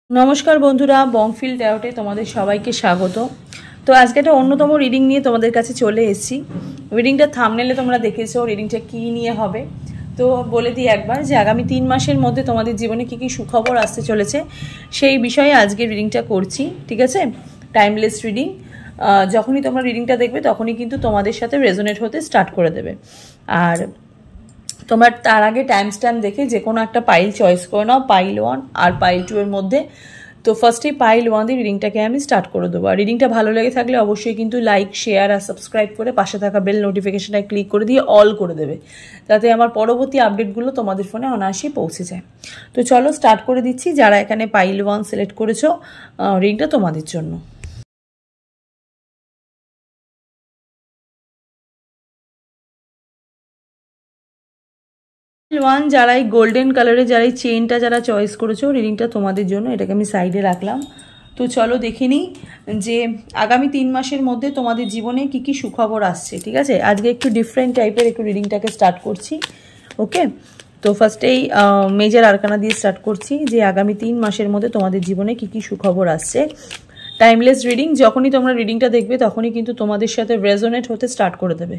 नमस्कार बंधुरा बंगफिल टैरोटे तुम्हारे सबाइके स्वागत। तो आज के अन्यतम रिडिंग निये तुम्हारे काछे चले एसेछि। रिडिंगटा थाम्बनेले तोमरा देखेছো रिडिंगटा कि निये होबे। तो बोले दी एकबार जे आगामी 3 मासेर मध्य तुम्हारे जीवने कि सुखबर आसते चलेছে সেই বিষয়ে আজকে রিডিংটা করছি। ঠিক আছে, টাইমলেস রিডিং। যখনই তোমরা রিডিংটা দেখবে তখনই কিন্তু তোমাদের সাথে রেজোনেট হতে স্টার্ট করে দেবে। আর তোমার তার আগে টাইম স্ট্যাম্প দেখে যে কোনো একটা পাইল চয়েস করে নাও, পাইল 1 আর পাইল 2 এর মধ্যে। তো ফার্স্টেই পাইল 1 দিয়ে রিডিংটাকে আমি স্টার্ট করে দেবো। আর রিডিংটা ভালো লেগে থাকলে অবশ্যই কিন্তু লাইক, শেয়ার আর সাবস্ক্রাইব করে পাশে থাকা বেল নোটিফিকেশনটা ক্লিক করে দিয়ে অল করে দেবে, যাতে আমার পরবর্তী আপডেটগুলো তোমাদের ফোনে অনায়াসেই পৌঁছে যায়। তো চলো স্টার্ট করে দিচ্ছি। যারা এখানে পাইল 1 সিলেক্ট করেছো, রিডিংটা তোমাদের জন্য। ওয়ান যারাই গোল্ডেন কালারে যারাই চেনটা যারা চয়েস করেছো, রিডিংটা তোমাদের জন্য। এটাকে আমি সাইডে রাখলাম। তো চলো দেখে নিই যে আগামী 3 মাসের মধ্যে তোমাদের জীবনে কি কি সুখবর আসছে। ঠিক আছে, আজকে একটু ডিফারেন্ট টাইপের একটু রিডিংটাকে স্টার্ট করছি। ওকে, তো ফার্স্টেই মেজর আরকানা দিয়ে স্টার্ট করছি যে আগামী 3 মাসের মধ্যে তোমাদের জীবনে কি কি সুখবর আসছে। টাইমলেস রিডিং, যখনই তোমরা রিডিংটা দেখবে তখনই কিন্তু তোমাদের সাথে রেজোনেট হতে স্টার্ট করে দেবে।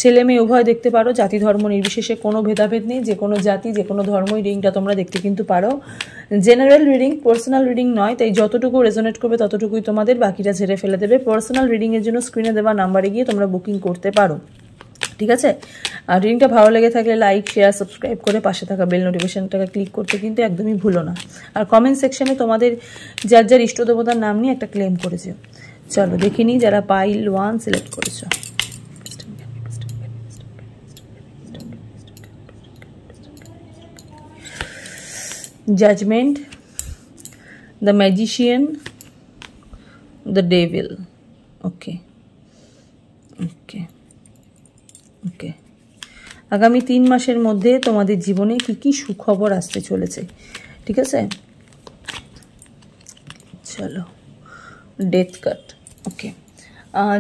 ছেলে মেয়ে উভয় দেখতে পারো, জাতি ধর্ম নির্বিশেষে কোনো ভেদাভেদ নেই। যে কোনো জাতি, যে কোনো ধর্মই রিডিংটা তোমরা দেখতে কিন্তু পারো। জেনারেল রিডিং, পার্সোনাল রিডিং নয়, তাই যতটুকু রেজোনেট করবে ততটুকুই তোমাদের, বাকিটা ঝেড়ে ফেলে দেবে। পার্সোনাল রিডিংয়ের জন্য স্ক্রিনে দেওয়া নাম্বারে গিয়ে তোমরা বুকিং করতে পারো। ঠিক আছে, আর রিডিংটা ভালো লেগে থাকলে লাইক, শেয়ার, সাবস্ক্রাইব করে পাশে থাকা বেল নোটিফিকেশনটাকে ক্লিক করতে কিন্তু একদমই ভুলো না। আর কমেন্ট সেকশনে তোমাদের যার যার ইষ্ট দেবতার নাম নিয়ে একটা ক্লেম করেছে। চলো দেখে নিই যারা পাইল 1 সিলেক্ট করেছো। Judgement, the magician, the devil. Okay okay okay, আগামী 3 মাসের মধ্যে তোমাদের জীবনে কি কি সুখবর আসতে চলেছে। ঠিক আছে, চলো ডেথ কাট। ওকে,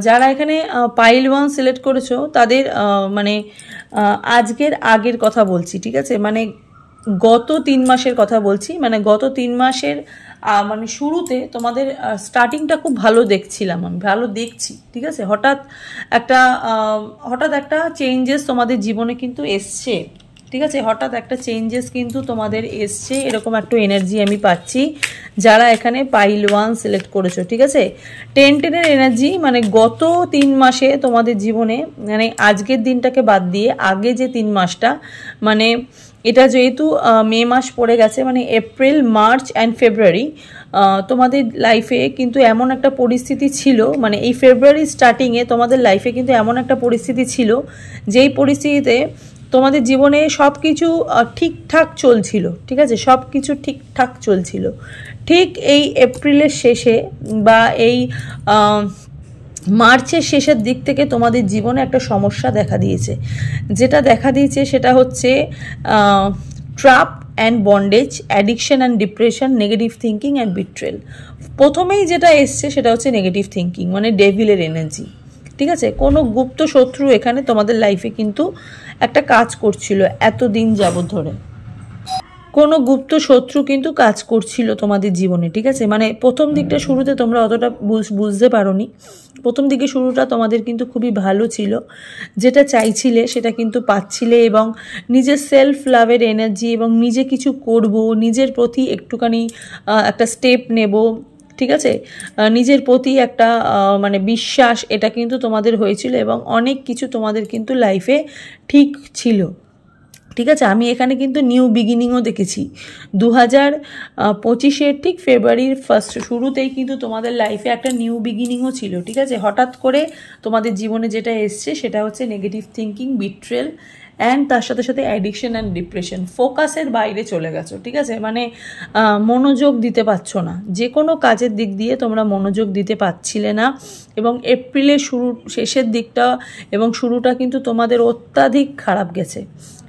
যারা এখানে পাইল 1 সিলেক্ট করেছো তাদের মানে আজকের আগের কথা বলছি। ঠিক আছে, মানে গত 3 মাসের কথা বলছি। মানে গত 3 মাসের মানে শুরুতে তোমাদের স্টার্টিংটা খুব ভালো দেখছিলাম, আমি ভালো দেখছি। ঠিক আছে, হঠাৎ একটা চেঞ্জেস তোমাদের জীবনে কিন্তু এসছে। ঠিক আছে, হঠাৎ একটা চেঞ্জেস কিন্তু তোমাদের এসছে, এরকম একটা এনার্জি আমি পাচ্ছি যারা এখানে পাইল 1 সিলেক্ট করেছো। ঠিক আছে, 10-10-এর এনার্জি, মানে গত 3 মাসে তোমাদের জীবনে, মানে আজকের দিনটাকে বাদ দিয়ে আগে যে 3 মাসটা, মানে এটা যেহেতু মে মাস পড়ে গেছে, মানে এপ্রিল, মার্চ অ্যান্ড ফেব্রুয়ারি তোমাদের লাইফে কিন্তু এমন একটা পরিস্থিতি ছিল, মানে এই ফেব্রুয়ারি স্টার্টিংয়ে তোমাদের লাইফে কিন্তু এমন একটা পরিস্থিতি ছিল যেই পরিস্থিতিতে তোমাদের জীবনে সব কিছু ঠিকঠাক চলছিল। ঠিক আছে, সব কিছু ঠিকঠাক চলছিল। ঠিক এই এপ্রিলের শেষে বা এই মার্চের শেষের দিক থেকে তোমাদের জীবনে একটা সমস্যা দেখা দিয়েছে। যেটা দেখা দিয়েছে সেটা হচ্ছে trap and bondage, addiction and depression, negative thinking and betrayal. প্রথমেই যেটা এসছে সেটা হচ্ছে নেগেটিভ থিঙ্কিং, মানে ডেভিলের এনার্জি। ঠিক আছে, কোনো গুপ্ত শত্রু এখানে তোমাদের লাইফে কিন্তু একটা কাজ করছিল এতদিন যাবত ধরে। কোনো গুপ্ত শত্রু কিন্তু কাজ করছিল তোমাদের জীবনে। ঠিক আছে, মানে প্রথম দিকটা শুরুতে তোমরা অতটা বুঝতে পারোনি। প্রথম দিকে শুরুটা তোমাদের কিন্তু খুবই ভালো ছিল, যেটা চাইছিলে সেটা কিন্তু পাচ্ছিলে, এবং নিজের সেলফ লাভের এনার্জি এবং নিজে কিছু করব, নিজের প্রতি একটুখানি একটা স্টেপ নেব। ঠিক আছে, নিজের প্রতি একটা মানে বিশ্বাস, এটা কিন্তু তোমাদের হয়েছিল, এবং অনেক কিছু তোমাদের কিন্তু লাইফে ঠিক ছিল। ঠিক আছে, আমি এখানে কিন্তু নিউ বিগিনিংও দেখেছি 2025-এর ঠিক ফেব্রুয়ারির ফার্স্ট শুরুতেই কিন্তু তোমাদের লাইফে একটা নিউ বিগিনিংও ছিল। ঠিক আছে, হঠাৎ করে তোমাদের জীবনে যেটা এসছে সেটা হচ্ছে নেগেটিভ থিঙ্কিং, বিট্রেল অ্যান্ড তার সাথে সাথে অ্যাডিকশন অ্যান্ড ডিপ্রেশন। ফোকাসের বাইরে চলে গেছো। ঠিক আছে, মানে মনোযোগ দিতে পারছো না, যে কোনো কাজের দিক দিয়ে তোমরা মনোযোগ দিতে পারছিলে না। এবং এপ্রিলের শেষের দিকটা এবং শুরুটা কিন্তু তোমাদের অত্যাধিক খারাপ গেছে।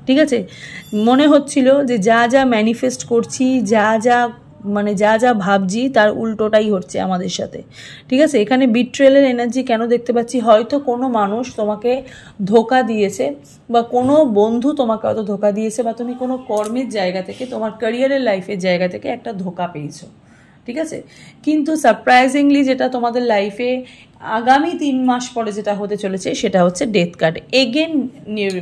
ঠিক আছে, মনে হচ্ছিল যে যা যা ম্যানিফেস্ট করছি, যা যা ভাবছি তার উল্টোটাই হচ্ছে আমাদের সাথে। ঠিক আছে, এখানে বিট্রেলের এনার্জি কেন দেখতে পাচ্ছি, হয়তো কোনো মানুষ তোমাকে ধোকা দিয়েছে, বা কোনো বন্ধু তোমাকে হয়তো ধোকা দিয়েছে, বা তুমি কোনো কর্মের জায়গা থেকে, তোমার ক্যারিয়ারের লাইফের জায়গা থেকে একটা ধোকা পেয়েছো। ঠিক আছে। কিন্তু সারপ্রাইজিংলি যেটা তোমাদের লাইফে আগামী 3 মাস পরে যেটা হতে চলেছে সেটা হচ্ছে ডেথ কার্ড। এগেন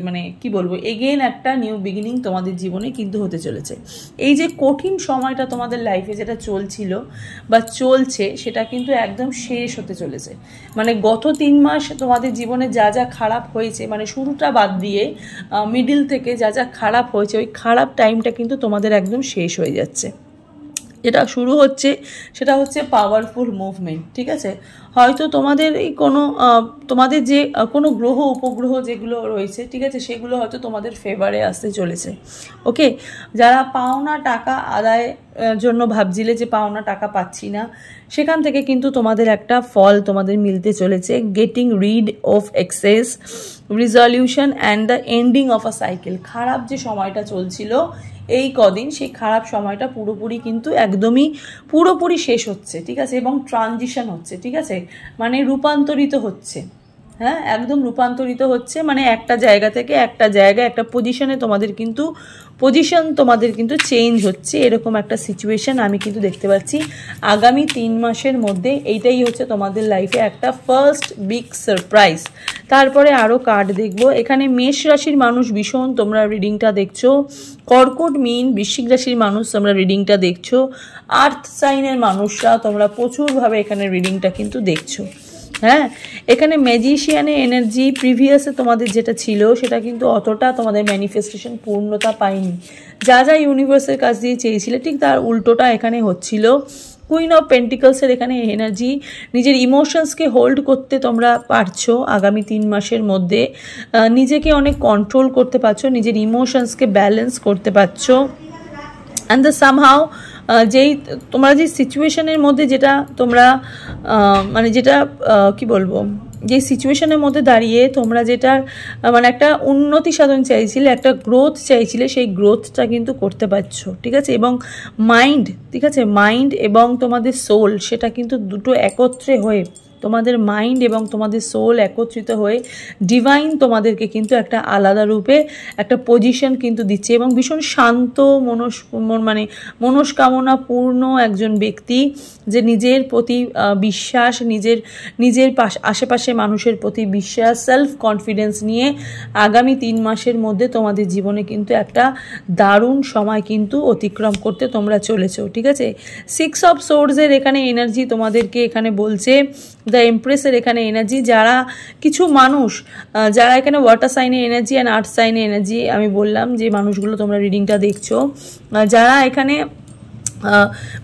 মানে কি বলবো, এগেন একটা নিউ বিগিনিং তোমাদের জীবনে কিন্তু হতে চলেছে। এই যে কঠিন সময়টা তোমাদের লাইফে যেটা চলছিল বা চলছে সেটা কিন্তু একদম শেষ হতে চলেছে। মানে গত 3 মাস তোমাদের জীবনে যা যা খারাপ হয়েছে, মানে শুরুটা বাদ দিয়ে মিডিল থেকে যা যা খারাপ হয়েছে, ওই খারাপ টাইমটা কিন্তু তোমাদের একদম শেষ হয়ে যাচ্ছে। যেটা শুরু হচ্ছে সেটা হচ্ছে পাওয়ারফুল মুভমেন্ট, ঠিক আছে। হয়তো তোমাদের এই কোনো তোমাদের যে কোনো গ্রহ উপগ্রহ যেগুলো রয়েছে, ঠিক আছে, সেগুলো হয়তো তোমাদের ফেভারে আসতে চলেছে। ওকে, যারা পাওনা টাকা আদায়ের জন্য ভাবছিলে যে পাওনা টাকা পাচ্ছি না, সেখান থেকে কিন্তু তোমাদের একটা ফল তোমাদের মিলতে চলেছে। Getting rid of excess, resolution and the ending of a cycle. খারাপ যে সময়টা চলছিল এই কদিন, সেই খারাপ সময়টা পুরোপুরি কিন্তু একদমই পুরোপুরি শেষ হচ্ছে, ঠিক আছে, এবং ট্রানজিশন হচ্ছে, ঠিক আছে, মানে রূপান্তরিত হচ্ছে। হ্যাঁ, একদম রূপান্তরিত হচ্ছে, মানে একটা জায়গা থেকে একটা জায়গায় একটা পজিশনে তোমাদের কিন্তু তোমাদের কিন্তু চেঞ্জ হচ্ছে, এরকম একটা সিচুয়েশন আমি কিন্তু দেখতে পাচ্ছি আগামী 3 মাসের মধ্যে। এইটাই হচ্ছে তোমাদের লাইফে একটা ফার্স্ট বিগ সারপ্রাইজ। তারপরে আরও কার্ড দেখবো। এখানে মেষ রাশির মানুষ ভীষণ তোমরা রিডিংটা দেখছো, কর্কট মীন বৃশ্চিক রাশির মানুষ তোমরা রিডিংটা দেখছো, আর্থ সাইনের মানুষরা তোমরা প্রচুরভাবে এখানে রিডিংটা কিন্তু দেখছো। হ্যাঁ, এখানে ম্যাজিশিয়ানের এনার্জি প্রিভিয়াসে তোমাদের যেটা ছিল সেটা কিন্তু অতটা তোমাদের ম্যানিফেস্টেশন পূর্ণতা পায়নি। যা যা ইউনিভার্সের কাছ দিয়ে চেয়েছিলে ঠিক তার উল্টোটা এখানে হচ্ছিল। কুইন অফ পেন্টিকলসের এখানে এনার্জি, নিজের ইমোশনসকে হোল্ড করতে তোমরা পারছো আগামী 3 মাসের মধ্যে, নিজেকে অনেক কন্ট্রোল করতে পারছো, নিজের ইমোশনসকে ব্যালেন্স করতে পারছো। অ্যান্ড দ্য সামহাও যেই তোমরা যে সিচুয়েশনের মধ্যে যেটা তোমরা মানে যেটা কি বলবো, যে সিচুয়েশনের মধ্যে দাঁড়িয়ে তোমরা যেটা মানে একটা উন্নতি সাধন চাইছিলে, একটা গ্রোথ চাইছিলে, সেই গ্রোথটা কিন্তু করতে পারছো, ঠিক আছে। এবং মাইন্ড, ঠিক আছে, মাইন্ড এবং তোমাদের সোল সেটা কিন্তু দুটো একত্রে হয়ে, তোমাদের মাইন্ড এবং তোমাদের সোল একত্রিত হয়ে ডিভাইন তোমাদেরকে কিন্তু একটা আলাদা রূপে একটা পজিশন কিন্তু দিচ্ছে। এবং ভীষণ শান্ত মানে মনস্কামনা পূর্ণ একজন ব্যক্তি, যে নিজের প্রতি বিশ্বাস, নিজের আশেপাশে মানুষের প্রতি বিশ্বাস, সেলফ কনফিডেন্স নিয়ে আগামী 3 মাসের মধ্যে তোমাদের জীবনে কিন্তু একটা দারুণ সময় কিন্তু অতিক্রম করতে তোমরা চলেছো, ঠিক আছে। 6 অফ সোর্ডসের এখানে এনার্জি তোমাদেরকে এখানে বলছে, দ্য এমপ্রেসের এখানে এনার্জি, যারা কিছু মানুষ যারা এখানে ওয়াটার সাইনের এনার্জি অ্যান্ড আর্থ সাইনের এনার্জি, আমি বললাম যে মানুষগুলো তোমরা রিডিংটা দেখছো, যারা এখানে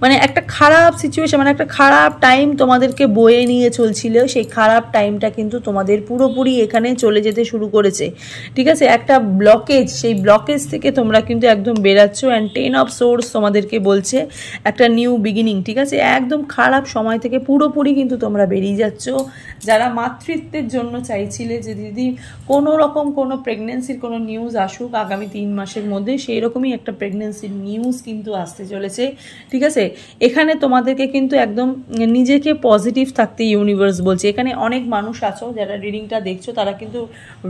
মানে একটা খারাপ সিচুয়েশন, মানে একটা খারাপ টাইম তোমাদেরকে বয়ে নিয়ে চলছিল, সেই খারাপ টাইমটা কিন্তু তোমাদের পুরোপুরি এখানে চলে যেতে শুরু করেছে, ঠিক আছে। একটা ব্লকেজ, সেই ব্লকেজ থেকে তোমরা কিন্তু একদম বেরাচ্ছ। অ্যান্ড 10 অফ সোর্স তোমাদেরকে বলছে একটা নিউ বিগিনিং, ঠিক আছে। একদম খারাপ সময় থেকে পুরোপুরি কিন্তু তোমরা বেরিয়ে যাচ্ছ। যারা মাতৃত্বের জন্য চাইছিলে যে দিদি কোনো রকম কোনো প্রেগনেন্সির কোনো নিউজ আসুক আগামী 3 মাসের মধ্যে, সেই রকমই একটা প্রেগনেন্সির নিউজ কিন্তু আসতে চলেছে, ঠিক আছে। এখানে তোমাদেরকে কিন্তু একদম নিজেকে পজিটিভ থাকতে ইউনিভার্স বলছে। এখানে অনেক মানুষ আছো যারা রিডিংটা দেখছো, তারা কিন্তু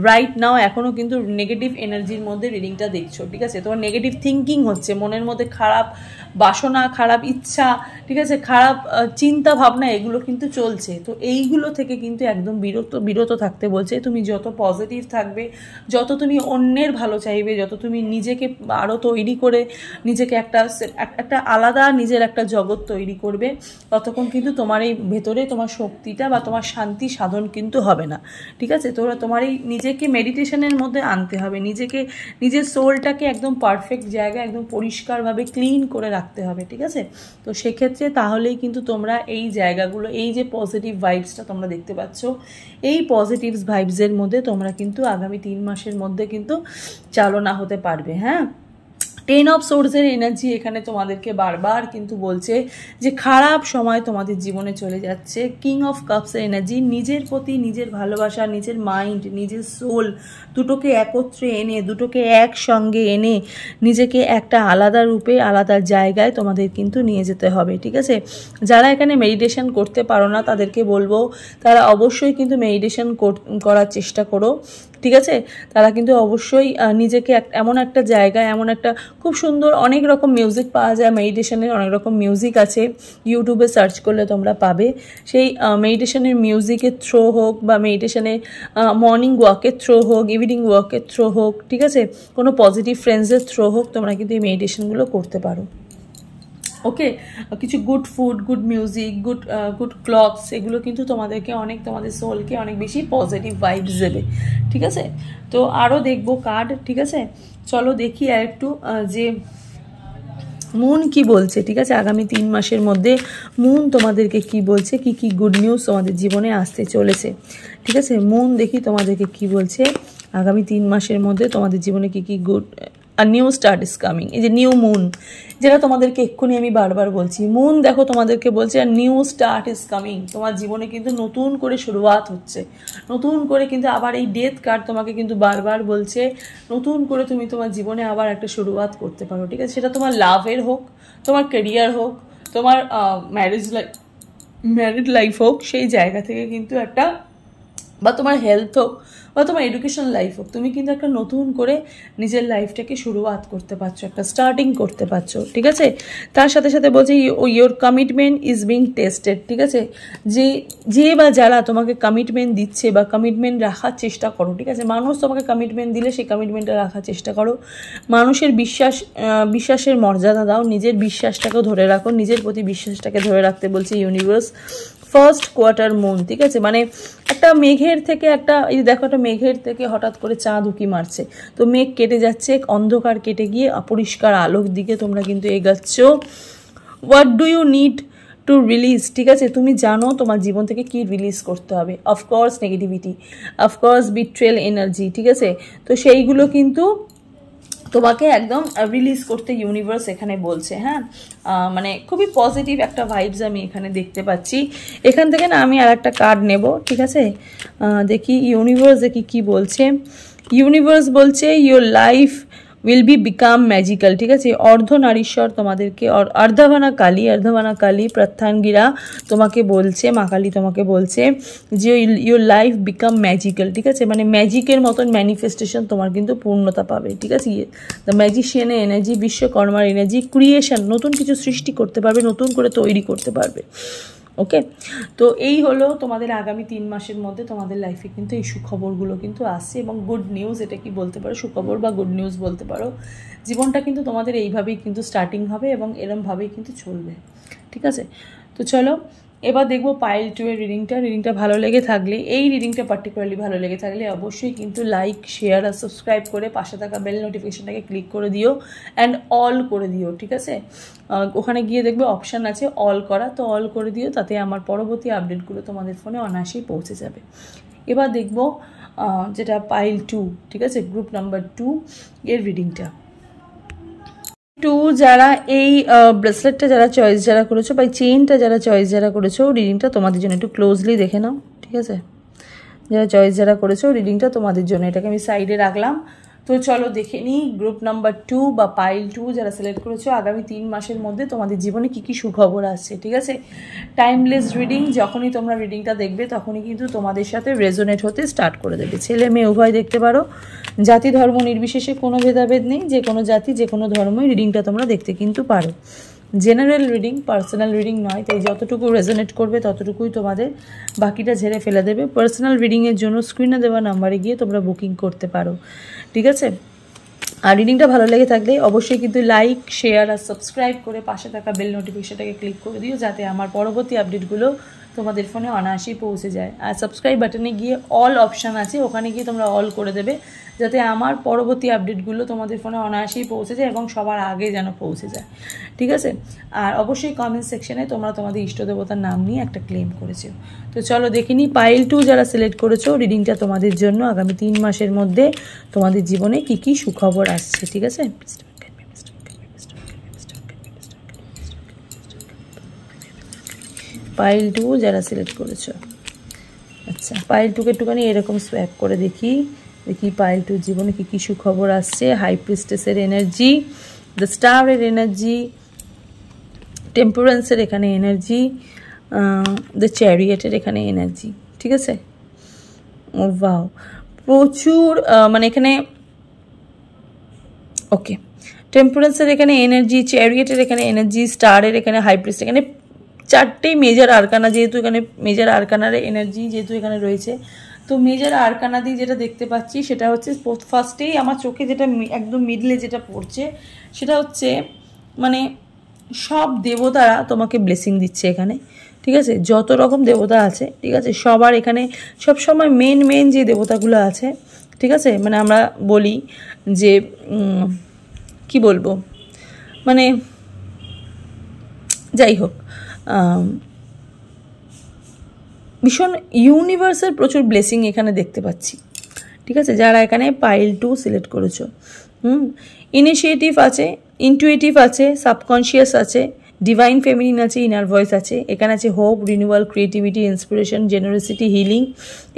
রাইট নাও এখনও কিন্তু নেগেটিভ এনার্জির মধ্যে রিডিংটা দেখছো, ঠিক আছে। তোমার নেগেটিভ থিঙ্কিং হচ্ছে, মনের মধ্যে খারাপ বাসনা, খারাপ ইচ্ছা, ঠিক আছে, খারাপ চিন্তা ভাবনা, এগুলো কিন্তু চলছে। তো এইগুলো থেকে কিন্তু একদম বিরত থাকতে বলছে। তুমি যত পজিটিভ থাকবে, যত তুমি অন্যের ভালো চাইবে, যত তুমি নিজেকে আরও তৈরি করে নিজেকে একটা আলাদা নিজের একটা জগৎ তৈরি করবে, ততক্ষণ কিন্তু তোমার এই ভেতরে তোমার শক্তিটা বা তোমার শান্তি সাধন কিন্তু হবে না, ঠিক আছে। তোমার এই নিজেকে মেডিটেশনের মধ্যে আনতে হবে, নিজের সোলটাকে একদম পারফেক্ট জায়গায় একদম পরিষ্কারভাবে ক্লিন করে রাখতে হবে, ঠিক আছে। তো সেক্ষেত্রে তাহলেই কিন্তু তোমরা এই জায়গাগুলো, এই যে পজিটিভ ভাইবসটা তোমরা দেখতে পাচ্ছ, এই পজিটিভ ভাইবসের মধ্যে তোমরা কিন্তু আগামী 3 মাসের মধ্যে কিন্তু চালনা হতে পারবে। হ্যাঁ, 10 অফ সোর্সের এনার্জি এখানে তোমাদেরকে বারবার কিন্তু বলছে যে খারাপ সময় তোমাদের জীবনে চলে যাচ্ছে। কিং অফ কাপসের এনার্জি, নিজের প্রতি নিজের ভালোবাসা, নিজের মাইন্ড, নিজের সোল দুটোকে একত্রে এনে, দুটোকে একসঙ্গে এনে নিজেকে একটা আলাদা রূপে আলাদা জায়গায় তোমাদের কিন্তু নিয়ে যেতে হবে, ঠিক আছে। যারা এখানে মেডিটেশন করতে পারো না তাদেরকে বলবো তারা অবশ্যই কিন্তু মেডিটেশন করার চেষ্টা করো। ঠিক আছে, তারা কিন্তু অবশ্যই নিজেকে এমন একটা জায়গায়, এমন একটা খুব সুন্দর অনেক রকম মিউজিক পাওয়া যায়, মেডিটেশনের অনেক রকম মিউজিক আছে, ইউটিউবে সার্চ করলে তোমরা পাবে। সেই মেডিটেশনের মিউজিকের থ্রো হোক বা মেডিটেশনের মর্নিং ওয়াকের থ্রো হোক, ইভিনিং ওয়াকের থ্রো হোক, ঠিক আছে, কোনো পজিটিভ ফ্রেন্ডসের থ্রো হোক, তোমরা কিন্তু এই মেডিটেশনগুলো করতে পারো। ওকে, কিছু good food, good music, good clothes, এগুলো কিন্তু তোমাদেরকে অনেক, তোমাদের সোলকে অনেক বেশি পজিটিভ ভাইবস দেবে। ঠিক আছে, তো আরও দেখবো কার্ড। ঠিক আছে, চলো দেখি আর একটু যে মুন কি বলছে। ঠিক আছে, আগামী 3 মাসের মধ্যে মুন তোমাদেরকে কি বলছে, কি কি গুড নিউজ তোমাদের জীবনে আসতে চলেছে। ঠিক আছে, মুন দেখি তোমাদেরকে কি বলছে আগামী 3 মাসের মধ্যে তোমাদের জীবনে কি কি গুড আর নিউ স্টার্ট ইজ কামিং। এই যে নিউ মুন, যেটা তোমাদেরকে এক্ষুনি আমি বারবার বলছি, মুন দেখো তোমাদেরকে বলছে আর নিউ স্টার্ট ইজ কামিং। তোমার জীবনে কিন্তু নতুন করে শুরুয়াত হচ্ছে, নতুন করে কিন্তু আবার এই ডেথ কার্ড তোমাকে কিন্তু বারবার বলছে নতুন করে তুমি তোমার জীবনে আবার একটা শুরুয়াত করতে পারো। ঠিক আছে, সেটা তোমার লাভের হোক, তোমার ক্যারিয়ার হোক, তোমার ম্যারিড লাইফ হোক, সেই জায়গা থেকে কিন্তু একটা, বা তোমার হেলথ হোক, বা তোমার এডুকেশন লাইফ হোক, তুমি কিন্তু একটা নতুন করে নিজের লাইফটাকে শুরুয়াত করতে পারছো, একটা স্টার্টিং করতে পারছো। ঠিক আছে, তার সাথে সাথে বলছে your commitment is being tested. ঠিক আছে, যে বা যারা তোমাকে কমিটমেন্ট দিচ্ছে বা কমিটমেন্ট রাখার চেষ্টা করো। ঠিক আছে, মানুষ তোমাকে কমিটমেন্ট দিলে সেই কমিটমেন্টটা রাখার চেষ্টা করো। মানুষের বিশ্বাসের মর্যাদা দাও, নিজের বিশ্বাসটাকেও ধরে রাখো, নিজের প্রতি বিশ্বাসটাকে ধরে রাখতে বলছে ইউনিভার্স। ফার্স্ট কোয়ার্টার মুন, ঠিক আছে, মানে একটা মেঘের থেকে একটা, এই দেখো একটা মেঘের থেকে হঠাৎ করে চাঁদ উঁকি মারছে, তো মেঘ কেটে যাচ্ছে, অন্ধকার কেটে গিয়ে অপরিষ্কার আলোর দিকে তোমরা কিন্তু এগাচ্ছ। What do you need to release. ঠিক আছে, তুমি জানো তোমার জীবন থেকে কি রিলিজ করতে হবে। Of course negativity, of course betrayal energy. ঠিক আছে, তো সেইগুলো কিন্তু তোমাকে একদম রিলিজ করতে ইউনিভার্স এখানে বলছে। হ্যাঁ, মানে খুবই পজিটিভ একটা ভাইবস আমি এখানে দেখতে পাচ্ছি। এখান থেকে না আমি আর একটা কার্ড নেব। ঠিক আছে, দেখি ইউনিভার্স দেখি কি বলছে। ইউনিভার্স বলছে your life will B become magical. ঠিক আছে, অর্ধনারীশ্বর তোমাদেরকে, অর্ধাভানা কালী প্রত্যাঙ্গিরা তোমাকে বলছে, মা কালী তোমাকে বলছে যে ইউর লাইফ বিকাম ম্যাজিক্যাল। ঠিক আছে, মানে ম্যাজিকের মতন ম্যানিফেস্টেশন তোমার কিন্তু পূর্ণতা পাবে। ঠিক আছে, দ্য ম্যাজিশিয়ানের এনার্জি, বিশ্বকর্মার এনার্জি, ক্রিয়েশন, নতুন কিছু সৃষ্টি করতে পারবে, নতুন করে তৈরি করতে পারবে। ওকে, তো এই হলো তোমাদের আগামী 3 মাসের মধ্যে তোমাদের লাইফে কিন্তু এই সুখবরগুলো কিন্তু আসছে, এবং গুড নিউজ, এটা কি বলতে পারো, সুখবর বা গুড নিউজ বলতে পারো। জীবনটা কিন্তু তোমাদের এইভাবেই কিন্তু স্টার্টিং হবে এবং এরমভাবেই কিন্তু চলবে। ঠিক আছে, তো চলো এবার দেখবো পাইল 2 এর রিডিংটা ভালো লেগে থাকলে, এই রিডিংটা পার্টিকুলারলি ভালো লেগে থাকলে অবশ্যই কিন্তু লাইক, শেয়ার আর সাবস্ক্রাইব করে পাশে থাকা বেল নোটিফিকেশনটাকে ক্লিক করে দিও অ্যান্ড অল করে দিও। ঠিক আছে, ওখানে গিয়ে দেখবে অপশান আছে অল করা, তো অল করে দিও, তাতে আমার পরবর্তী আপডেটগুলো তোমাদের ফোনে অনায়াসেই পৌঁছে যাবে। এবার দেখবো যেটা পাইল 2, ঠিক আছে, গ্রুপ নাম্বার 2 এর রিডিংটা। 2 যারা এই ব্রেসলেটটা যারা চয়েস যারা করেছো বা চেইনটা যারা চয়েস যারা করেছো, রিডিংটা তোমাদের জন্য একটু ক্লোজলি দেখে নাও। ঠিক আছে, যারা চয়েস যারা করেছো, রিডিংটা তোমাদের জন্য, এটাকে আমি সাইডে রাখলাম। তো চলো দেখে নিই গ্রুপ নাম্বার 2 বা পাইল 2 যারা সিলেক্ট করেছো, আগামী 3 মাসের মধ্যে তোমাদের জীবনে কি কি সুখবর আসছে। ঠিক আছে, টাইমলেস রিডিং, যখনই তোমরা রিডিংটা দেখবে তখনই কিন্তু তোমাদের সাথে রেজোনেট হতে স্টার্ট করে দেবে। ছেলে মেয়ে উভয় দেখতে পারো, জাতি ধর্ম নির্বিশেষে কোনো ভেদাভেদ নেই, যে কোনো জাতি যে কোনো ধর্মই রিডিংটা তোমরা দেখতে কিন্তু পারো। জেনারেল রিডিং, পার্সোনাল রিডিং নয়, তাই যতটুকু রেজোনেট করবে ততটুকুই তোমাদের, বাকিটা ঝেড়ে ফেলে দেবে। পার্সোনাল রিডিংয়ের জন্য স্ক্রিনে দেওয়া নাম্বারে গিয়ে তোমরা বুকিং করতে পারো। ঠিক আছে, আর রিডিংটা ভালো লেগে থাকলে অবশ্যই কিন্তু লাইক, শেয়ার আর সাবস্ক্রাইব করে পাশে থাকা বেল নোটিফিকেশনটাকে ক্লিক করে দিও, যাতে আমার পরবর্তী আপডেটগুলো তোমাদের ফোনে অনায়াসেই পৌঁছে যায়। আর সাবস্ক্রাইব বাটনে গিয়ে অল অপশান আছে, ওখানে গিয়ে তোমরা অল করে দেবে, যাতে আমার পরবর্তী আপডেটগুলো তোমাদের ফোনে অনায়াসেই পৌঁছে যায় এবং সবার আগে যেন পৌঁছে যায়। ঠিক আছে, আর অবশ্যই কমেন্ট সেকশনে তোমরা তোমাদের ইষ্ট দেবতার নাম নিয়ে একটা ক্লেম করেছো। তো চলো দেখে নিই পাইল 2 যারা সিলেক্ট করেছো, রিডিংটা তোমাদের জন্য আগামী 3 মাসের মধ্যে তোমাদের জীবনে কি কি সুখবর আসছে। ঠিক আছে, পাইল 2 যারা সিলেক্ট করেছো, আচ্ছা পাইল 2কে একটুখানি এরকম সোয়াপ করে দেখি পাইল 2 জীবনে কি কি সুখবর আসছে। হাই প্রিস্টেসের এনার্জি, দ্য স্টারের এনার্জি, টেম্পারেন্সের এখানে এনার্জি, দ্য চ্যারিয়েটের এখানে এনার্জি। ঠিক আছে, ও ওয়াও, প্রচুর মানে এখানে ওকে টেম্পারেন্সের এখানে এনার্জি, চ্যারিয়েটের এখানে এনার্জি, স্টারের এখানে হাই প্রিস্ট, এখানে চারটেই মেজর আরকানা, যেহেতু এখানে মেজর আরকানার এনার্জি যেহেতু এখানে রয়েছে, তো মেজর আরকানা দিয়ে যেটা দেখতে পাচ্ছি সেটা হচ্ছে ফার্স্টেই আমার চোখে যেটা একদম মিডলে যেটা পড়ছে সেটা হচ্ছে মানে সব দেবতারা তোমাকে ব্লেসিং দিচ্ছে এখানে, ঠিক আছে? যত রকম দেবতা আছে, ঠিক আছে, সবার এখানে সবসময় মেন যে দেবতাগুলো আছে, ঠিক আছে, মানে আমরা বলি যে কি বলবো, মানে যাই হোক ভীষণ ইউনিভার্সের প্রচুর ব্লেসিং এখানে দেখতে পাচ্ছি, ঠিক আছে, যারা এখানে পাইল 2 সিলেক্ট করেছো। ইনিশিয়েটিভ আছে, ইনটুইটিভ আছে, সাবকনশিয়াস আছে, ডিভাইন ফেমিনিন আছে, ইনার ভয়েস আছে, এখানে আছে hope, renewal, creativity, inspiration, generosity, healing,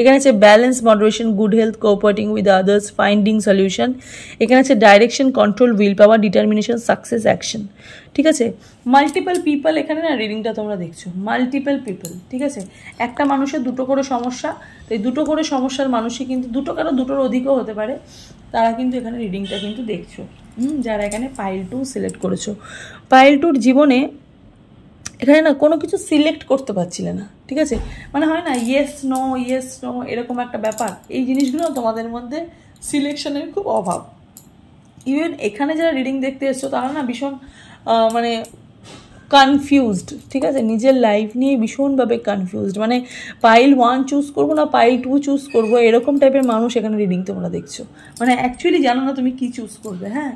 এখানে আছে balance, moderation, good health, cooperating with others, finding solution, এখানে আছে direction, control, will power, determination, success, action, ঠিক আছে। মাল্টিপল পিপল এখানে না রিডিংটা তোমরা দেখছো, মাল্টিপল পিপল, ঠিক আছে, একটা মানুষের দুটো করে সমস্যা, তো এই দুটো করে সমস্যার মানুষই কিন্তু দুটোর অধিকও হতে পারে, তারা কিন্তু এখানে রিডিংটা কিন্তু দেখছো, যারা এখানে পাইল 2 সিলেক্ট করেছো। পাইল 2-র জীবনে এখানে না কোনো কিছু সিলেক্ট করতে পারছিলে না, ঠিক আছে, মানে হয় না ইয়েস নো এরকম একটা ব্যাপার, এই জিনিসগুলো তোমাদের মধ্যে সিলেকশনের খুব অভাব। ইভেন এখানে যারা রিডিং দেখতে এসছো তারা না ভীষণ মানে কনফিউজড, ঠিক আছে, নিজের লাইফ নিয়ে ভীষণভাবে কনফিউজড, মানে পাইল 1 চুজ করবো না পাইল 2 চুজ করবো, এরকম টাইপের মানুষ এখানে রিডিং তোমরা দেখছো, মানে অ্যাকচুয়ালি জানো না তুমি কি চুজ করবে। হ্যাঁ,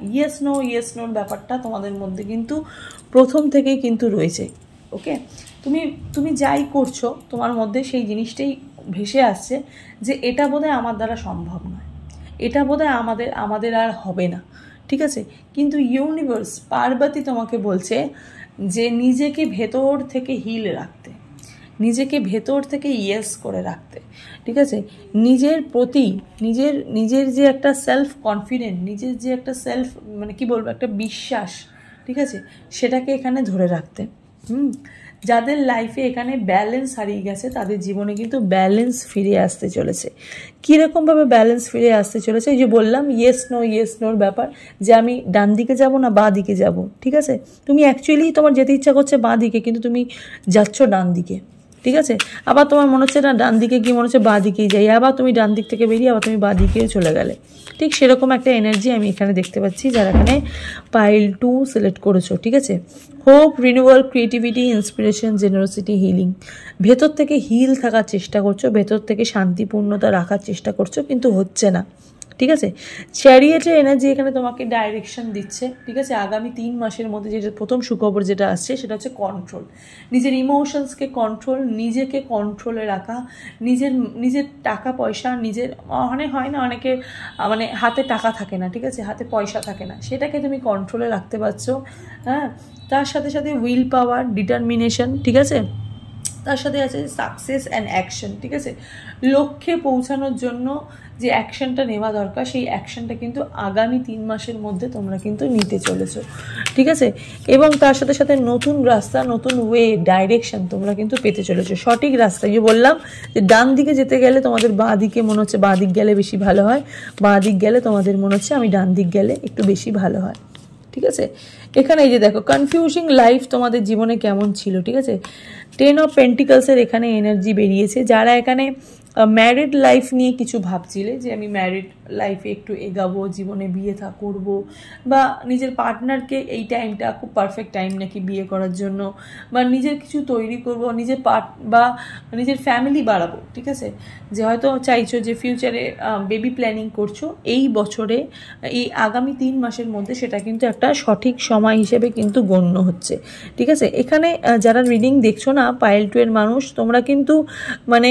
ইয়েস নোর ব্যাপারটা তোমাদের মধ্যে কিন্তু প্রথম থেকেই কিন্তু রয়েছে। ওকে, তুমি যাই করছো তোমার মধ্যে সেই জিনিসটাই ভেসে আসছে যে এটা বোধহয় আমার দ্বারা সম্ভব নয়, এটা বোধহয় আমাদের আর হবে না, ঠিক আছে, কিন্তু ইউনিভার্স পার্বতী তোমাকে বলছে যে নিজেকে ভেতর থেকে হিল রাখতে, নিজেকে ভেতর থেকে ইয়েস করে রাখতে, ঠিক আছে, নিজের প্রতি নিজের যে একটা সেলফ কনফিডেন্ট, নিজের যে একটা সেলফ মানে কি বলবো একটা বিশ্বাস, ঠিক আছে, সেটাকে এখানে ধরে রাখতে। যাদের লাইফে এখানে ব্যালেন্স হারিয়ে গেছে তাদের জীবনে কিন্তু ব্যালেন্স ফিরে আসতে চলেছে। কীরকমভাবে ব্যালেন্স ফিরে আসতে চলেছে, এই যে বললাম ইয়েস নোর ব্যাপার, যে আমি ডান দিকে যাব না বাঁ দিকে যাব, ঠিক আছে, তুমি অ্যাকচুয়ালি তোমার যেতে ইচ্ছা করছে বাঁ দিকে কিন্তু তুমি যাচ্ছ ডান দিকে, ঠিক আছে, আবার তোমার মনে হচ্ছে না ডান দিকে গিয়ে মনে হচ্ছে বাঁ দিকেই যাই, আবার তুমি ডান দিক থেকে বেরিয়ে আবার তুমি বাঁ দিকেও চলে গেলে, ঠিক সেরকম একটা এনার্জি আমি এখানে দেখতে পাচ্ছি যারা এখানে পাইল 2 সিলেক্ট করেছো, ঠিক আছে। Hope, renewal, creativity, inspiration, generosity, healing, ভেতর থেকে হিল থাকার চেষ্টা করছো, ভেতর থেকে শান্তিপূর্ণতা রাখার চেষ্টা করছো কিন্তু হচ্ছে না, ঠিক আছে। চ্যারিয়েটের এনার্জি এখানে তোমাকে ডাইরেকশন দিচ্ছে, ঠিক আছে, আগামী 3 মাসের মধ্যে যেটা প্রথম সুখবর যেটা আসছে সেটা হচ্ছে কন্ট্রোল, নিজের ইমোশনসকে কন্ট্রোল, নিজেকে কন্ট্রোলে রাখা, নিজের টাকা পয়সা, নিজের অনেক হয় না অনেকে মানে হাতে টাকা থাকে না, ঠিক আছে, হাতে পয়সা থাকে না, সেটাকে তুমি কন্ট্রোলে রাখতে পারছো। হ্যাঁ, তার সাথে সাথে উইল পাওয়ার, ডিটারমিনেশন, ঠিক আছে, তার সাথে আছে সাকসেস অ্যান্ড অ্যাকশন, ঠিক আছে, লক্ষ্যে পৌঁছানোর জন্য যে অ্যাকশনটা নেওয়া দরকার সেই অ্যাকশনটা কিন্তু আগামী 3 মাসের মধ্যে তোমরা কিন্তু নিতে চলেছো, ঠিক আছে, এবং তার সাথে সাথে নতুন রাস্তা, নতুন ওয়ে, ডাইরেকশন তোমরা কিন্তু পেতে চলেছো, সঠিক রাস্তা। যে বললাম যে ডান দিকে যেতে গেলে তোমাদের বাঁ দিকে মনে হচ্ছে বাঁ দিক গেলে বেশি ভালো হয়, বাঁ দিক গেলে তোমাদের মনে হচ্ছে আমি ডান দিক গেলে একটু বেশি ভালো হয়, ঠিক আছে। এখানে এই যে দেখো কনফিউজিং লাইফ তোমাদের জীবনে কেমন ছিল, ঠিক আছে, 10 অফ পেন্টিকলসের এখানে এনার্জি বেরিয়েছে, যারা এখানে ম্যারিড লাইফ নিয়ে কিছু ভাবছিলে যে আমি ম্যারিড লাইফে একটু এগাবো, জীবনে বিয়ে করবো, বা নিজের পার্টনারকে এই টাইমটা খুব পারফেক্ট টাইম নাকি বিয়ে করার জন্য, বা নিজের কিছু তৈরি করবো, বা নিজের ফ্যামিলি বাড়াবো, ঠিক আছে, যে হয়তো চাইছো যে ফিউচারে বেবি প্ল্যানিং করছো, এই বছরে এই আগামী 3 মাসের মধ্যে সেটা কিন্তু একটা সঠিক সময় হিসেবে কিন্তু গণ্য হচ্ছে, ঠিক আছে। এখানে যারা রিডিং দেখছো না পাইল 2 এর মানুষ, তোমরা কিন্তু মানে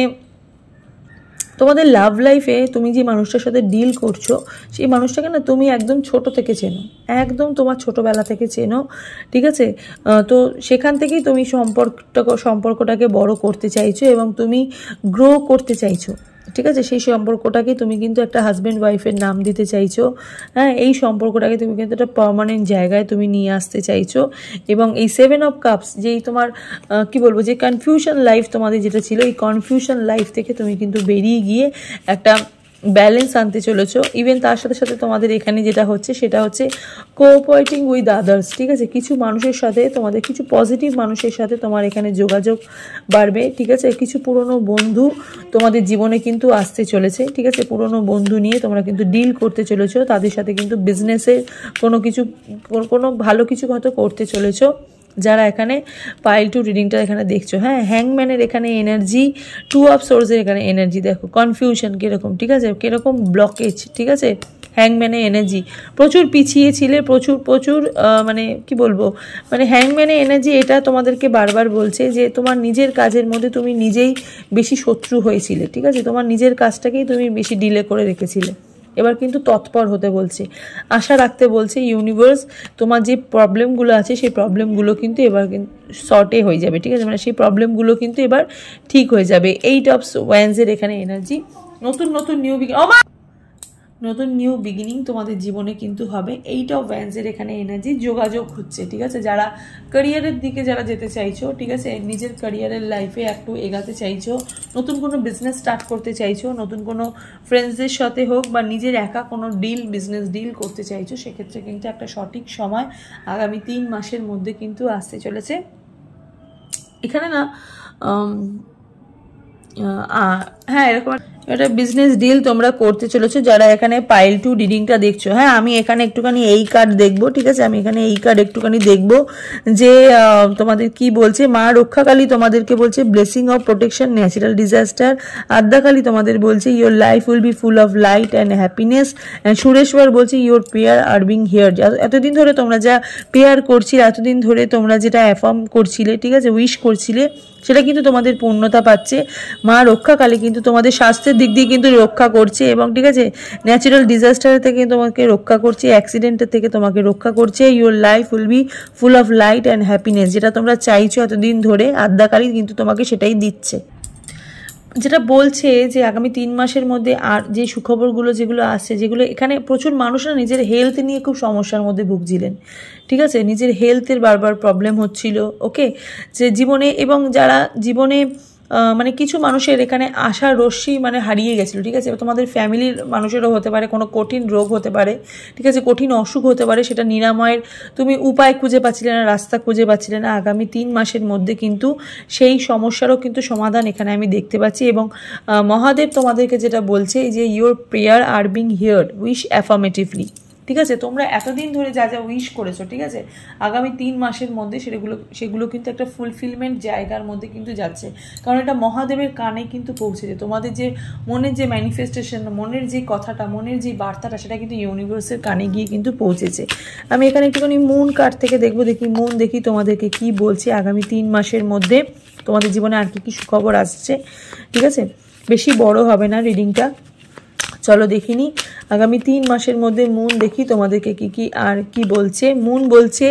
তোমাদের লাভ লাইফে তুমি যে মানুষটার সাথে ডিল করছো সেই মানুষটাকে না তুমি একদম ছোট থেকে চেনো, একদম তোমার ছোটোবেলা থেকে চেনো, ঠিক আছে, তো সেখান থেকেই তুমি সম্পর্কটাকে বড় করতে চাইছো এবং তুমি গ্রো করতে চাইছো, ঠিক আছে, সেই সম্পর্কটাকে তুমি কিন্তু একটা হাজব্যান্ড ওয়াইফের নাম দিতে চাইছো। হ্যাঁ, এই সম্পর্কটাকে তুমি কিন্তু একটা পার্মানেন্ট জায়গায় তুমি নিয়ে আসতে চাইছো, এবং এই 7 অফ কাপস যেই তোমার কি বলবো যে কনফিউশন লাইফ তোমাদের যেটা ছিল, এই কনফিউশন লাইফ থেকে তুমি কিন্তু বেরিয়ে গিয়ে একটা ব্যালেন্স আনতে চলেছো। ইভেন তার সাথে সাথে তোমাদের এখানে যেটা হচ্ছে সেটা হচ্ছে কোঅপারেটিং উইথ আদার্স, ঠিক আছে। কিছু মানুষের সাথে তোমাদের, কিছু পজিটিভ মানুষের সাথে তোমার এখানে যোগাযোগ বাড়বে, ঠিক আছে। কিছু পুরনো বন্ধু তোমাদের জীবনে কিন্তু আসতে চলেছে, ঠিক আছে। পুরনো বন্ধু নিয়ে তোমরা কিন্তু ডিল করতে চলেছো, তাদের সাথে কিন্তু বিজনেসে কোনো ভালো কিছু হয়তো করতে চলেছো। যারা এখানে পাইল টু রিডিংটা এখানে দেখছো, হ্যাঁ, হ্যাংম্যানের এখানে এনার্জি, 2 অফ সোর্সের এখানে এনার্জি, দেখো কনফিউশন কীরকম, ঠিক আছে, কীরকম ব্লকেজ, ঠিক আছে। হ্যাংম্যানের এনার্জি, প্রচুর পিছিয়ে ছিলে, প্রচুর মানে কি বলবো, মানে হ্যাংম্যানের এনার্জি এটা তোমাদেরকে বারবার বলছে যে তোমার নিজের কাজের মধ্যে তুমি নিজেই বেশি শত্রু হয়েছিলে, ঠিক আছে। তোমার নিজের কাজটাকেই তুমি বেশি ডিলে করে রেখেছিলে। এবার কিন্তু তৎপর হতে বলছে, আশা রাখতে বলছে ইউনিভার্স। তোমার যে প্রবলেমগুলো আছে সেই প্রবলেমগুলো কিন্তু এবার কিন্তু সর্টে হয়ে যাবে, ঠিক আছে। মানে সেই প্রবলেমগুলো কিন্তু এবার ঠিক হয়ে যাবে। 8 অফ ওয়ান্ডসের এখানে এনার্জি, নতুন নিউ বিগিনিং তোমাদের জীবনে কিন্তু হবে। 8 অফ ওয়ান্ডসের এখানে এনার্জি, যোগাযোগ হচ্ছে, ঠিক আছে। যারা ক্যারিয়ারের দিকে যারা যেতে চাইছো, ঠিক আছে, নিজের ক্যারিয়ারের লাইফে একটু এগাতে চাইছো, নতুন কোনো বিজনেস স্টার্ট করতে চাইছো, নতুন কোনো ফ্রেন্ডসদের সাথে হোক বা নিজের একা কোনো বিজনেস ডিল করতে চাইছো, সেক্ষেত্রে কিন্তু একটা সঠিক সময় আগামী 3 মাসের মধ্যে কিন্তু আসতে চলেছে। এখানে না হ্যাঁ, এরকম একটা বিজনেস ডিল তোমরা করতে চলেছো যারা এখানে পাইল টু রিডিংটা দেখছো। হ্যাঁ, আমি এখানে একটুখানি এই কার্ড দেখবো, ঠিক আছে। আমি এখানে এই কার্ড একটুখানি দেখবো যে তোমাদের কি বলছে। মা রক্ষাকালী তোমাদেরকে বলছে blessing of protection, natural disaster. Adyakali তোমাদের বলছে your life will be full of light and happiness. And Sureshwar বলছে your prayer are being here. এতদিন ধরে তোমরা যা প্রেয়ার করছিলে, এতদিন ধরে তোমরা যেটা অ্যাফার্ম করছিলে, ঠিক আছে, উইশ করছিলে, সেটা কিন্তু তোমাদের পূর্ণতা পাচ্ছে। মা রক্ষাকালী কিন্তু তোমাদের স্বাস্থ্যের দিক দিয়ে কিন্তু রক্ষা করছে, এবং ঠিক আছে, ন্যাচারাল ডিজাস্টার থেকে তোমাকে রক্ষা করছে, অ্যাক্সিডেন্টের থেকে তোমাকে রক্ষা করছে। Your life will be full of light and happiness, যেটা তোমরা চাইছো এতদিন ধরে, আদ্যাকালী কিন্তু তোমাকে সেটাই দিচ্ছে। যেটা বলছে যে আগামী 3 মাসের মধ্যে আর যে সুখবরগুলো যেগুলো আসছে, যেগুলো এখানে প্রচুর মানুষরা নিজের হেলথ নিয়ে খুব সমস্যার মধ্যে ভুগছিলেন, ঠিক আছে। নিজের হেলথের বারবার প্রবলেম হচ্ছিল, ওকে, যে জীবনে, এবং যারা জীবনে মানে কিছু মানুষের এখানে আশার রশ্মি মানে হারিয়ে গেছিলো, ঠিক আছে। তোমাদের ফ্যামিলির মানুষেরও হতে পারে, কোনো কঠিন রোগ হতে পারে, ঠিক আছে, কঠিন অসুখ হতে পারে, সেটা নিরাময়ের তুমি উপায় খুঁজে পাচ্ছিলে না, রাস্তা খুঁজে পাচ্ছিলে না। আগামী 3 মাসের মধ্যে কিন্তু সেই সমস্যারও কিন্তু সমাধান এখানে আমি দেখতে পাচ্ছি। এবং মহাদেব তোমাদেরকে যেটা বলছে যে your prayer are being heard, wish affirmatively, ঠিক আছে। তোমরা এতদিন ধরে যা যা উইশ করেছো, ঠিক আছে, আগামী 3 মাসের মধ্যে সেগুলো কিন্তু একটা ফুলফিলমেন্ট জায়গার মধ্যে কিন্তু যাচ্ছে। কারণ এটা মহাদেবের কানে কিন্তু পৌঁছেছে। তোমাদের যে মনের যে ম্যানিফেস্টেশন, মনের যে কথাটা, মনের যে বার্তাটা, সেটা কিন্তু ইউনিভার্সের কানে গিয়ে কিন্তু পৌঁছেছে। আমি এখানে একটুখানি মুন কার্ড থেকে দেখবো, মুন দেখি তোমাদেরকে কি বলছে আগামী 3 মাসের মধ্যে তোমাদের জীবনে আর কি সুখবর আসছে, ঠিক আছে। বেশি বড় হবে না রিডিংটা, চলো দেখিনি আগামী 3 মাসের মধ্যে মুন দেখি তোমাদেরকে কি আর কি বলছে। মুন বলছে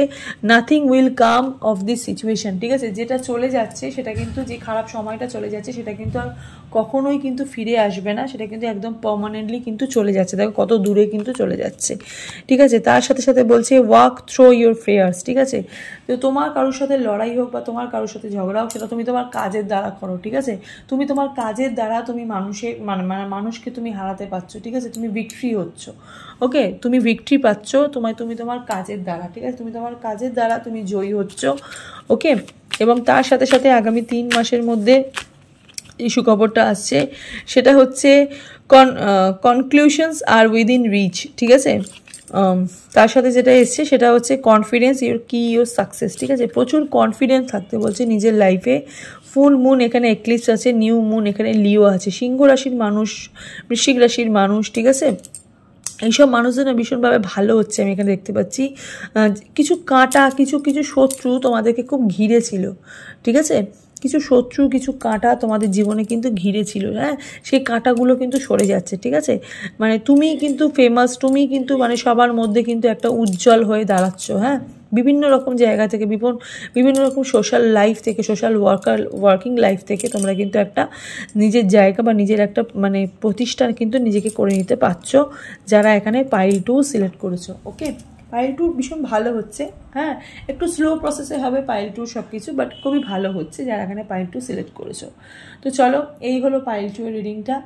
nothing will come of this situation, ঠিক আছে। যেটা চলে যাচ্ছে সেটা কিন্তু, যে খারাপ সময়টা চলে যাচ্ছে সেটা কিন্তু আর কখনোই কিন্তু ফিরে আসবে না, সেটা কিন্তু একদম পার্মানেন্টলি কিন্তু চলে যাচ্ছে। দেখো কত দূরে কিন্তু চলে যাচ্ছে, ঠিক আছে। তার সাথে সাথে বলছে ওয়াক থ্রো ইউর ফেয়ার্স, ঠিক আছে। তো তোমার কারোর সাথে লড়াই হোক বা তোমার কারোর সাথে ঝগড়া হোক, সেটা তুমি তোমার কাজের দ্বারা করো, ঠিক আছে। তুমি তোমার কাজের দ্বারা তুমি মানুষকে তুমি হারাতে পারছো, ঠিক আছে। তুমি ভিক্টরি হচ্ছ, ওকে, তুমি ভিক্টরি পাচ্ছ তুমি তোমার কাজের দ্বারা, ঠিক আছে। তুমি তোমার কাজের দ্বারা তুমি জয়ী হচ্ছ, ওকে। এবং তার সাথে সাথে আগামী 3 মাসের মধ্যে এই সুখবরটা আসছে, সেটা হচ্ছে কনক্লুশনস আর উইদিন রিচ, ঠিক আছে। তার সাথে যেটা এসছে সেটা হচ্ছে কনফিডেন্স ইয়োর সাকসেস, ঠিক আছে। প্রচুর কনফিডেন্স থাকতে বলছে নিজের লাইফে। ফুল মুন এখানে এক্লিপস আছে, নিউ মুন এখানে লিও আছে, সিংহ রাশির মানুষ, বৃশ্চিক রাশির মানুষ, ঠিক আছে। এইসব মানুষদের না ভীষণভাবে ভালো হচ্ছে আমি এখানে দেখতে পাচ্ছি। কিছু কাঁটা, কিছু শত্রু তোমাদেরকে খুব ঘিরে ছিল, ঠিক আছে। কিছু শত্রু, কিছু কাঁটা তোমাদের জীবনে কিন্তু ঘিরে ছিল, হ্যাঁ, সেই কাঁটাগুলো কিন্তু সরে যাচ্ছে, ঠিক আছে। মানে তুমি কিন্তু ফেমাস, তুমি কিন্তু মানে সবার মধ্যে কিন্তু একটা উজ্জ্বল হয়ে দাঁড়াচ্ছ, হ্যাঁ। বিভিন্ন রকম জায়গা থেকে, বিভিন্ন রকম সোশ্যাল লাইফ থেকে, সোশ্যাল ওয়ার্কিং লাইফ থেকে তোমরা কিন্তু একটা নিজের জায়গা বা নিজের একটা মানে প্রতিষ্ঠান কিন্তু নিজেকে করে নিতে পারছো, যারা এখানে পাইল 2 সিলেক্ট করেছো, ওকে। পাইল 2 ভীষণ ভালো হচ্ছে, হ্যাঁ, একটু স্লো প্রসেসে হবে পাইল 2 সব কিছু, বাট খুবই ভালো হচ্ছে যারা এখানে পাইল 2 সিলেক্ট করেছো। তো চলো, এই হলো পাইল 2 এর রিডিংটা।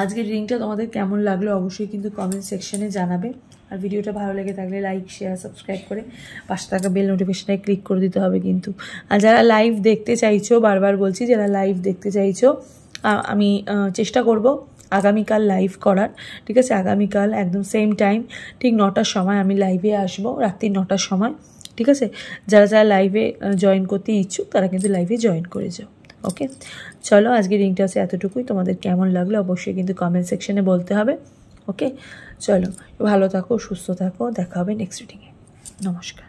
আজকের রিডিংটা তোমাদের কেমন লাগলো অবশ্যই কিন্তু কমেন্ট সেকশনে জানাবে। আর ভিডিওটা ভালো লেগে থাকলে লাইক শেয়ার সাবস্ক্রাইব করে পাশে থাকা বেল নোটিফিকেশনে ক্লিক করে দিতে হবে কিন্তু। আর যারা লাইভ দেখতে চাইছো, বারবার বলছি, যারা লাইভ দেখতে চাইছো, আমি চেষ্টা করব আগামীকাল লাইভ করার, ঠিক আছে? আগামীকাল একদম সেম টাইম ঠিক 9টার সময় আমি লাইভে আসবো, রাত্রি 9টার সময়, ঠিক আছে? যারা যারা লাইভে জয়েন করতে ইচ্ছুক তারা কিন্তু লাইভে জয়েন করে যাও। ওকে, চলো আজকের রিডিংটা আছে এতটুকুই। তোমাদের কেমন লাগলো অবশ্যই কিন্তু কমেন্ট সেকশনে বলতে হবে। ওকে, চলো ভালো থাকো, সুস্থ থাকো, দেখা হবে নেক্সট রিডিংয়ে। নমস্কার।